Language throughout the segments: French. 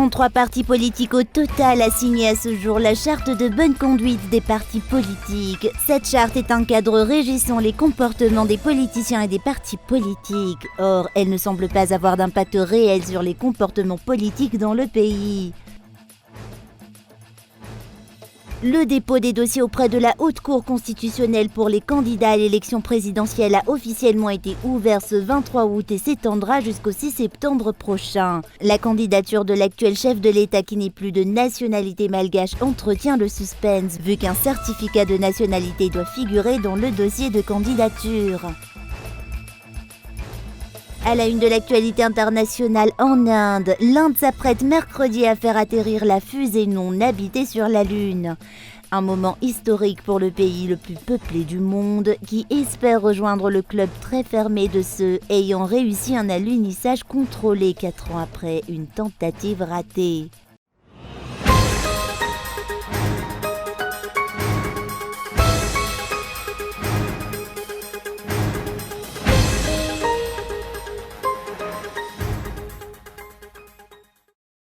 33 partis politiques au total a signé à ce jour la charte de bonne conduite des partis politiques. Cette charte est un cadre régissant les comportements des politiciens et des partis politiques. Or, elle ne semble pas avoir d'impact réel sur les comportements politiques dans le pays. Le dépôt des dossiers auprès de la Haute Cour constitutionnelle pour les candidats à l'élection présidentielle a officiellement été ouvert ce 23 août et s'étendra jusqu'au 6 septembre prochain. La candidature de l'actuel chef de l'État qui n'est plus de nationalité malgache entretient le suspense, vu qu'un certificat de nationalité doit figurer dans le dossier de candidature. À la une de l'actualité internationale en Inde, l'Inde s'apprête mercredi à faire atterrir la fusée non habitée sur la Lune. Un moment historique pour le pays le plus peuplé du monde qui espère rejoindre le club très fermé de ceux ayant réussi un alunissage contrôlé 4 ans après une tentative ratée.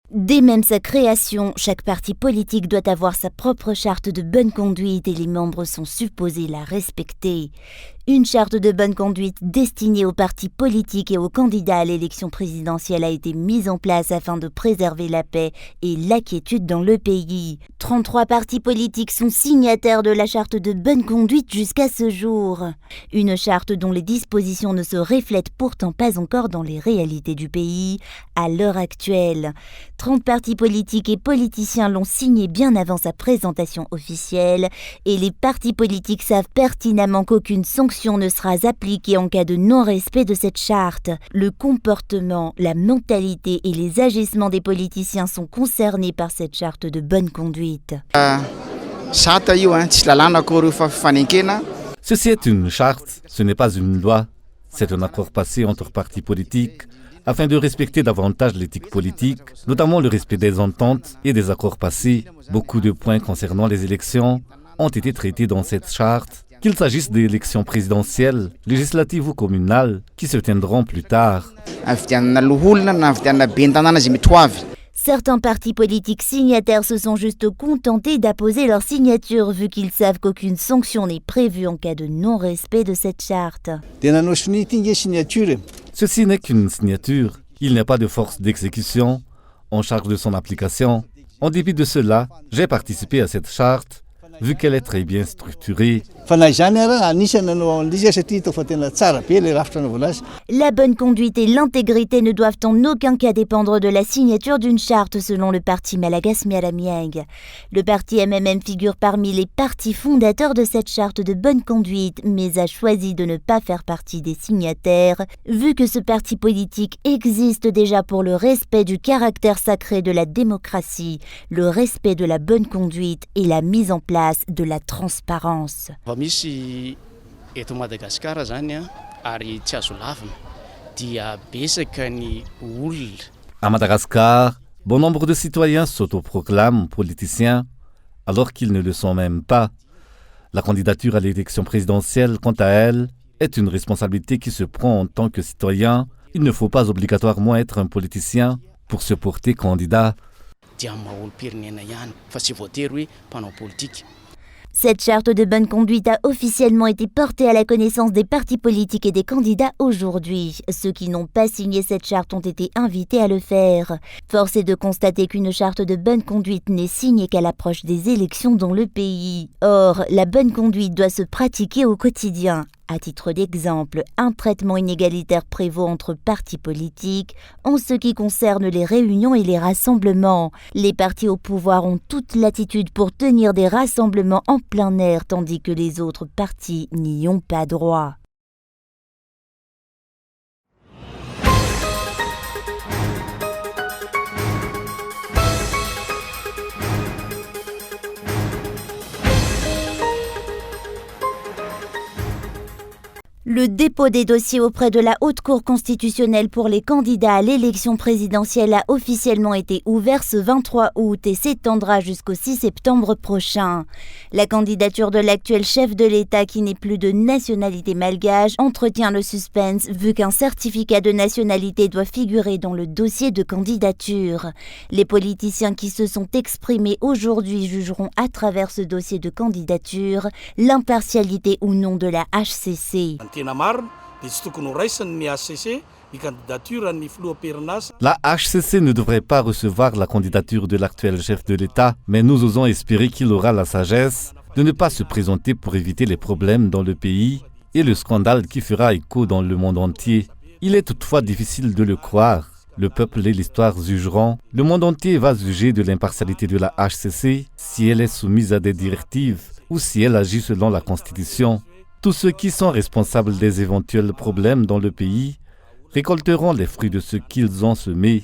Dès même sa création, chaque parti politique doit avoir sa propre charte de bonne conduite et les membres sont supposés la respecter. Une charte de bonne conduite destinée aux partis politiques et aux candidats à l'élection présidentielle a été mise en place afin de préserver la paix et la quiétude dans le pays. 33 partis politiques sont signataires de la charte de bonne conduite jusqu'à ce jour. Une charte dont les dispositions ne se reflètent pourtant pas encore dans les réalités du pays à l'heure actuelle. 30 partis politiques et politiciens l'ont signée bien avant sa présentation officielle et les partis politiques savent pertinemment qu'aucune sanction ne sera appliquée en cas de non-respect de cette charte. Le comportement, la mentalité et les agissements des politiciens sont concernés par cette charte de bonne conduite. Ceci est une charte, ce n'est pas une loi. C'est un accord passé entre partis politiques afin de respecter davantage l'éthique politique, notamment le respect des ententes et des accords passés. Beaucoup de points concernant les élections ont été traités dans cette charte, qu'il s'agisse d'élections présidentielles, législatives ou communales, qui se tiendront plus tard. Certains partis politiques signataires se sont juste contentés d'apposer leur signature vu qu'ils savent qu'aucune sanction n'est prévue en cas de non-respect de cette charte. Ceci n'est qu'une signature. Il n'y a pas de force d'exécution en charge de son application. En dépit de cela, j'ai participé à cette charte, vu qu'elle est très bien structurée. La bonne conduite et l'intégrité ne doivent en aucun cas dépendre de la signature d'une charte selon le parti Malagas Mialamieng. Le parti MMM figure parmi les partis fondateurs de cette charte de bonne conduite, mais a choisi de ne pas faire partie des signataires, vu que ce parti politique existe déjà pour le respect du caractère sacré de la démocratie, le respect de la bonne conduite et la mise en place de la transparence. À Madagascar, bon nombre de citoyens s'autoproclament politiciens alors qu'ils ne le sont même pas. La candidature à l'élection présidentielle, quant à elle, est une responsabilité qui se prend en tant que citoyen. Il ne faut pas obligatoirement être un politicien pour se porter candidat. Cette charte de bonne conduite a officiellement été portée à la connaissance des partis politiques et des candidats aujourd'hui. Ceux qui n'ont pas signé cette charte ont été invités à le faire. Force est de constater qu'une charte de bonne conduite n'est signée qu'à l'approche des élections dans le pays. Or, la bonne conduite doit se pratiquer au quotidien. À titre d'exemple, un traitement inégalitaire prévaut entre partis politiques en ce qui concerne les réunions et les rassemblements. Les partis au pouvoir ont toute latitude pour tenir des rassemblements en plein air tandis que les autres partis n'y ont pas droit. Le dépôt des dossiers auprès de la Haute Cour constitutionnelle pour les candidats à l'élection présidentielle a officiellement été ouvert ce 23 août et s'étendra jusqu'au 6 septembre prochain. La candidature de l'actuel chef de l'État, qui n'est plus de nationalité malgache, entretient le suspense vu qu'un certificat de nationalité doit figurer dans le dossier de candidature. Les politiciens qui se sont exprimés aujourd'hui jugeront à travers ce dossier de candidature l'impartialité ou non de la HCC. La HCC ne devrait pas recevoir la candidature de l'actuel chef de l'État, mais nous osons espérer qu'il aura la sagesse de ne pas se présenter pour éviter les problèmes dans le pays et le scandale qui fera écho dans le monde entier. Il est toutefois difficile de le croire. Le peuple et l'histoire jugeront. Le monde entier va juger de l'impartialité de la HCC si elle est soumise à des directives ou si elle agit selon la Constitution. Tous ceux qui sont responsables des éventuels problèmes dans le pays récolteront les fruits de ce qu'ils ont semé.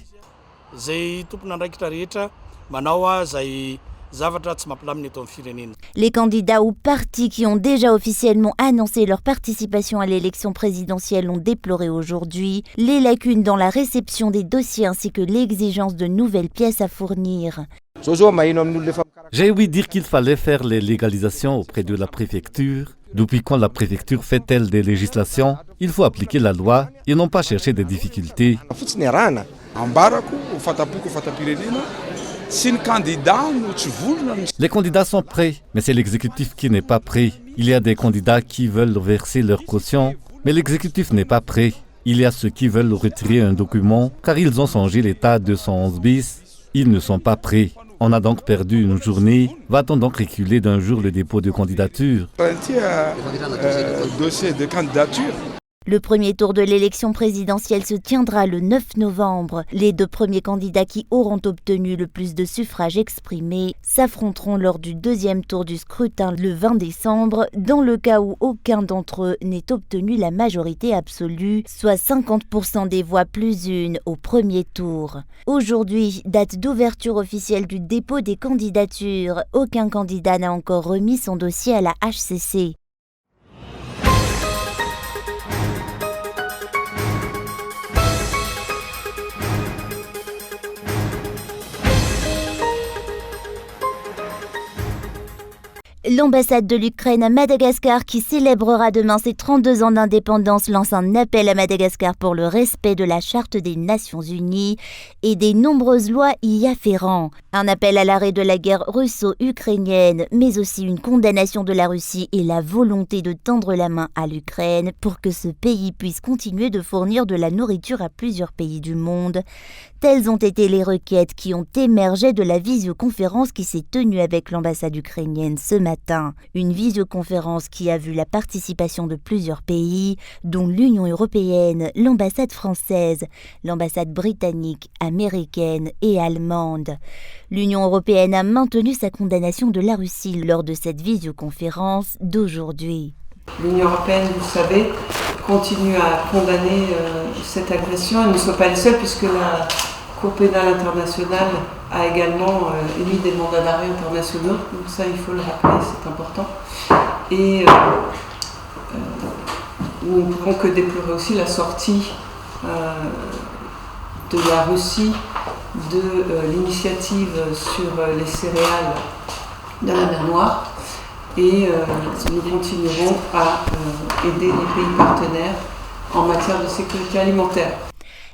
Les candidats ou partis qui ont déjà officiellement annoncé leur participation à l'élection présidentielle ont déploré aujourd'hui les lacunes dans la réception des dossiers ainsi que l'exigence de nouvelles pièces à fournir. J'ai ouï dire qu'il fallait faire les légalisations auprès de la préfecture. Depuis quand la préfecture fait-elle des législations? Il faut appliquer la loi et non pas chercher des difficultés. Les candidats sont prêts, mais c'est l'exécutif qui n'est pas prêt. Il y a des candidats qui veulent verser leur caution, mais l'exécutif n'est pas prêt. Il y a ceux qui veulent retirer un document car ils ont changé l'état 211 bis. Ils ne sont pas prêts. On a donc perdu une journée. Va-t-on donc reculer d'un jour le dépôt de candidature? Dossier de candidature. Le premier tour de l'élection présidentielle se tiendra le 9 novembre. Les deux premiers candidats qui auront obtenu le plus de suffrages exprimés s'affronteront lors du deuxième tour du scrutin le 20 décembre, dans le cas où aucun d'entre eux n'ait obtenu la majorité absolue, soit 50% des voix plus une au premier tour. Aujourd'hui, date d'ouverture officielle du dépôt des candidatures. Aucun candidat n'a encore remis son dossier à la HCC. L'ambassade de l'Ukraine à Madagascar, qui célébrera demain ses 32 ans d'indépendance, lance un appel à Madagascar pour le respect de la Charte des Nations Unies et des nombreuses lois y afférentes. Un appel à l'arrêt de la guerre russo-ukrainienne, mais aussi une condamnation de la Russie et la volonté de tendre la main à l'Ukraine pour que ce pays puisse continuer de fournir de la nourriture à plusieurs pays du monde. Telles ont été les requêtes qui ont émergé de la visioconférence qui s'est tenue avec l'ambassade ukrainienne ce matin. Une visioconférence qui a vu la participation de plusieurs pays, dont l'Union européenne, l'ambassade française, l'ambassade britannique, américaine et allemande. L'Union européenne a maintenu sa condamnation de la Russie lors de cette visioconférence d'aujourd'hui. L'Union européenne, vous savez, continue à condamner cette agression. Elle ne soit pas les seuls puisque la Cour pénale internationale a également émis des mandats d'arrêt internationaux. Donc ça, il faut le rappeler, c'est important. Et nous ne pouvons que déplorer aussi la sortie de la Russie de l'initiative sur les céréales de la mer Noire. Et nous continuerons à aider les pays partenaires en matière de sécurité alimentaire.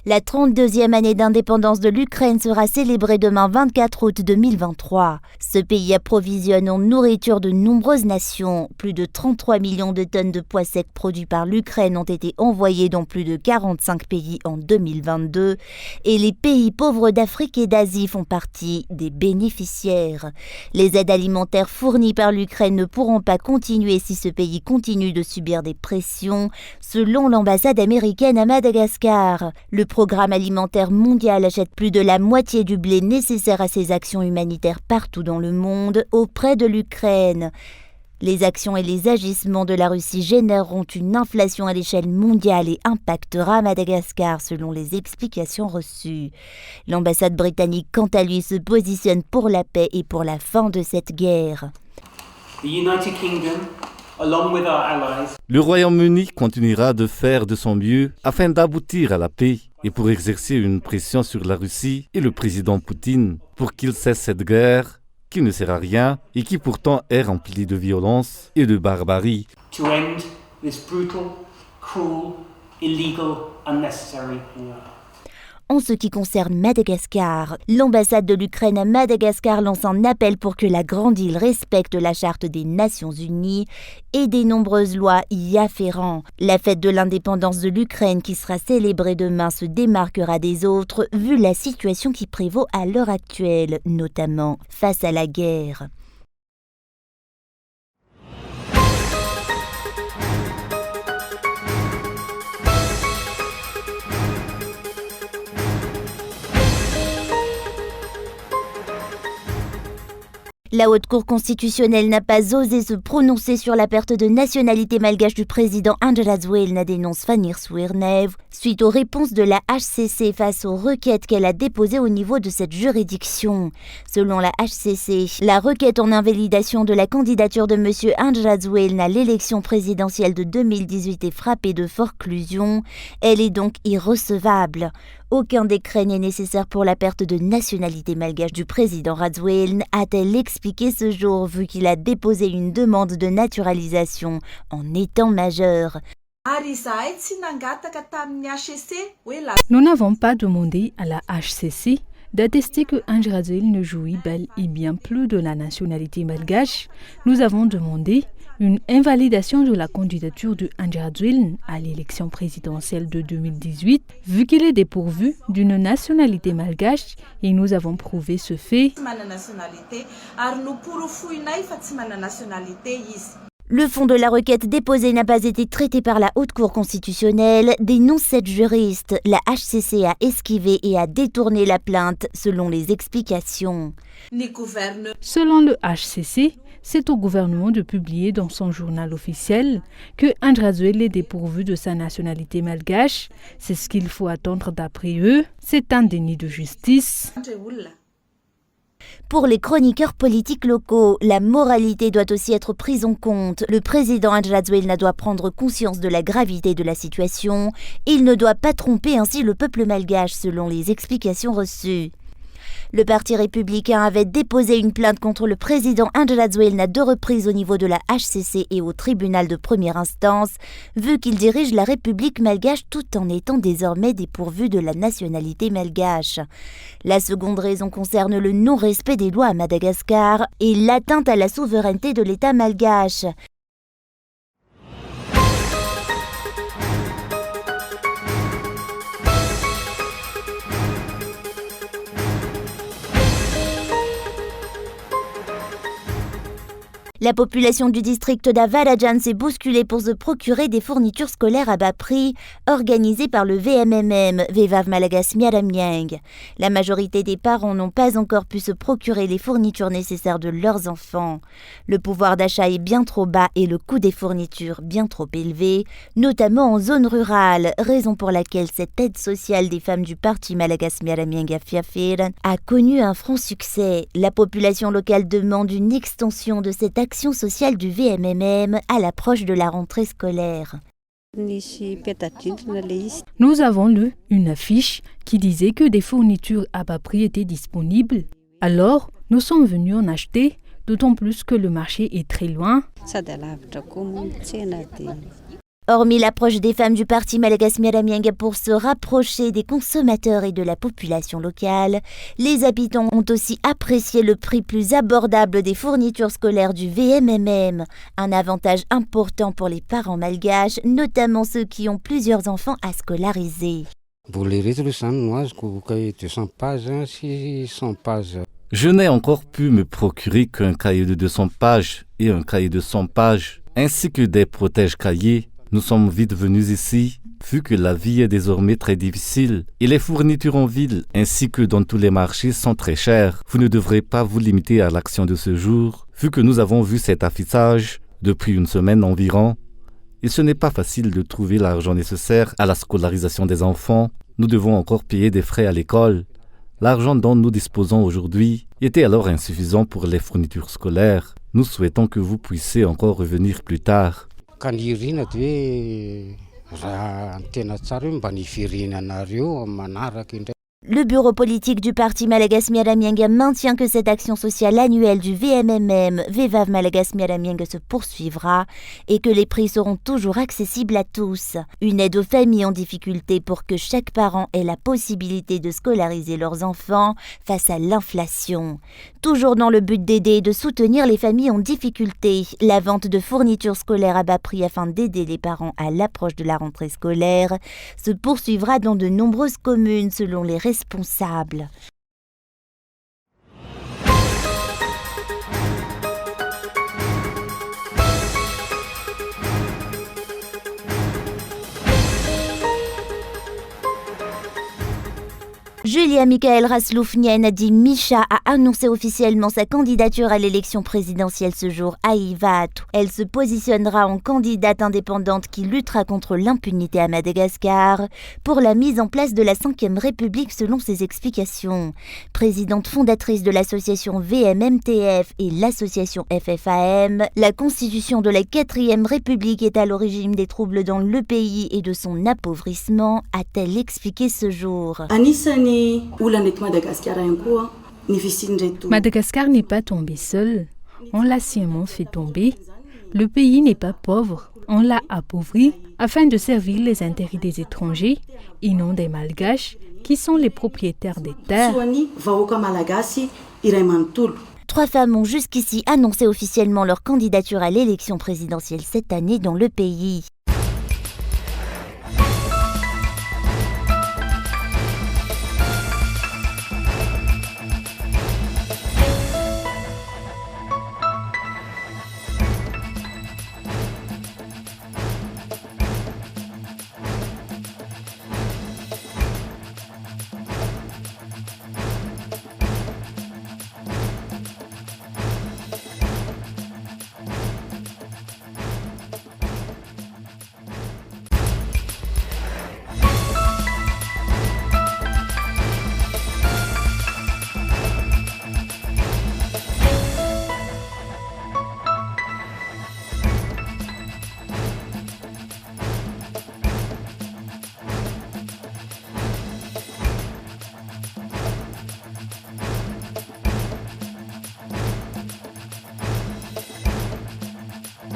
La 32e année d'indépendance de l'Ukraine sera célébrée demain 24 août 2023. Ce pays approvisionne en nourriture de nombreuses nations. Plus de 33 millions de tonnes de pois secs produits par l'Ukraine ont été envoyés dans plus de 45 pays en 2022. Et les pays pauvres d'Afrique et d'Asie font partie des bénéficiaires. Les aides alimentaires fournies par l'Ukraine ne pourront pas continuer si ce pays continue de subir des pressions, selon l'ambassade américaine à Madagascar. Le programme alimentaire mondial achète plus de la moitié du blé nécessaire à ses actions humanitaires partout dans le monde auprès de l'Ukraine. Les actions et les agissements de la Russie généreront une inflation à l'échelle mondiale et impactera Madagascar selon les explications reçues. L'ambassade britannique, quant à lui, se positionne pour la paix et pour la fin de cette guerre. The United Kingdom Le Royaume-Uni continuera de faire de son mieux afin d'aboutir à la paix et pour exercer une pression sur la Russie et le président Poutine pour qu'il cesse cette guerre qui ne sert à rien et qui pourtant est remplie de violence et de barbarie. To end this brutal, cruel, illegal, unnecessary war. En ce qui concerne Madagascar, l'ambassade de l'Ukraine à Madagascar lance un appel pour que la grande île respecte la charte des Nations Unies et des nombreuses lois y afférentes. La fête de l'indépendance de l'Ukraine qui sera célébrée demain se démarquera des autres vu la situation qui prévaut à l'heure actuelle, notamment face à la guerre. La Haute Cour constitutionnelle n'a pas osé se prononcer sur la perte de nationalité malgache du président Andrzej Wajda, dénonce Fanny Swirnev, suite aux réponses de la HCC face aux requêtes qu'elle a déposées au niveau de cette juridiction. Selon la HCC, la requête en invalidation de la candidature de M. Andrzej Wajda à l'élection présidentielle de 2018 est frappée de forclusion. Elle est donc irrecevable. Aucun décret n'est nécessaire pour la perte de nationalité malgache du président Rajoelina, a-t-elle expliqué ce jour, vu qu'il a déposé une demande de naturalisation en étant majeur. Nous n'avons pas demandé à la HCC d'attester que Andrzej Wajda ne jouit bel et bien plus de la nationalité malgache. Nous avons demandé une invalidation de la candidature de Andrzej Wajda à l'élection présidentielle de 2018, vu qu'il est dépourvu d'une nationalité malgache, et nous avons prouvé ce fait. Le fond de la requête déposée n'a pas été traité par la Haute Cour constitutionnelle, dénonce cette juriste. La HCC a esquivé et a détourné la plainte selon les explications. Selon le HCC, c'est au gouvernement de publier dans son journal officiel que Andrzej Wajda est dépourvu de sa nationalité malgache. C'est ce qu'il faut attendre d'après eux. C'est un déni de justice. Pour les chroniqueurs politiques locaux, la moralité doit aussi être prise en compte. Le président Andrzej Wajda doit prendre conscience de la gravité de la situation. Il ne doit pas tromper ainsi le peuple malgache selon les explications reçues. Le Parti républicain avait déposé une plainte contre le président Andrzej Wajda à 2 reprises au niveau de la HCC et au tribunal de première instance, vu qu'il dirige la République malgache tout en étant désormais dépourvu de la nationalité malgache. La seconde raison concerne le non-respect des lois à Madagascar et l'atteinte à la souveraineté de l'État malgache. La population du district d'Avarajan s'est bousculée pour se procurer des fournitures scolaires à bas prix, organisées par le VMMM, Vevav Malagas Miaramieng. La majorité des parents n'ont pas encore pu se procurer les fournitures nécessaires de leurs enfants. Le pouvoir d'achat est bien trop bas et le coût des fournitures bien trop élevé, notamment en zone rurale, raison pour laquelle cette aide sociale des femmes du parti Malagas Miaramieng Afiafiran a connu un franc succès. La population locale demande une extension de cette action sociale du VMMM à l'approche de la rentrée scolaire. Nous avons lu une affiche qui disait que des fournitures à bas prix étaient disponibles. Alors, nous sommes venus en acheter, d'autant plus que le marché est très loin. Hormis l'approche des femmes du parti Malagas Miaramieng pour se rapprocher des consommateurs et de la population locale, les habitants ont aussi apprécié le prix plus abordable des fournitures scolaires du VMMM, un avantage important pour les parents malgaches, notamment ceux qui ont plusieurs enfants à scolariser. Je n'ai encore pu me procurer qu'un cahier de 200 pages et un cahier de 100 pages, ainsi que des protège-cahiers. Nous sommes vite venus ici, vu que la vie est désormais très difficile et les fournitures en ville ainsi que dans tous les marchés sont très chères. Vous ne devrez pas vous limiter à l'action de ce jour, vu que nous avons vu cet affichage depuis une semaine environ. Et ce n'est pas facile de trouver l'argent nécessaire à la scolarisation des enfants. Nous devons encore payer des frais à l'école. L'argent dont nous disposons aujourd'hui était alors insuffisant pour les fournitures scolaires. Nous souhaitons que vous puissiez encore revenir plus tard. Le bureau politique du parti Malagasy Miaramianga maintient que cette action sociale annuelle du VMMM, Vevav Malagasy Miaramianga, se poursuivra et que les prix seront toujours accessibles à tous. Une aide aux familles en difficulté pour que chaque parent ait la possibilité de scolariser leurs enfants face à l'inflation. Toujours dans le but d'aider et de soutenir les familles en difficulté, la vente de fournitures scolaires à bas prix afin d'aider les parents à l'approche de la rentrée scolaire se poursuivra dans de nombreuses communes selon les responsables. Julia Michael Rasloufnienne a dit Misha a annoncé officiellement sa candidature à l'élection présidentielle ce jour à Ivaatu. Elle se positionnera en candidate indépendante qui luttera contre l'impunité à Madagascar pour la mise en place de la 5e République selon ses explications. Présidente fondatrice de l'association VMMTF et l'association FFAM, la constitution de la 4e République est à l'origine des troubles dans le pays et de son appauvrissement, a-t-elle expliqué ce jour. Madagascar n'est pas tombé seul, on l'a sciemment fait tomber. Le pays n'est pas pauvre, on l'a appauvri afin de servir les intérêts des étrangers et non des Malgaches qui sont les propriétaires des terres. 3 femmes ont jusqu'ici annoncé officiellement leur candidature à l'élection présidentielle cette année dans le pays.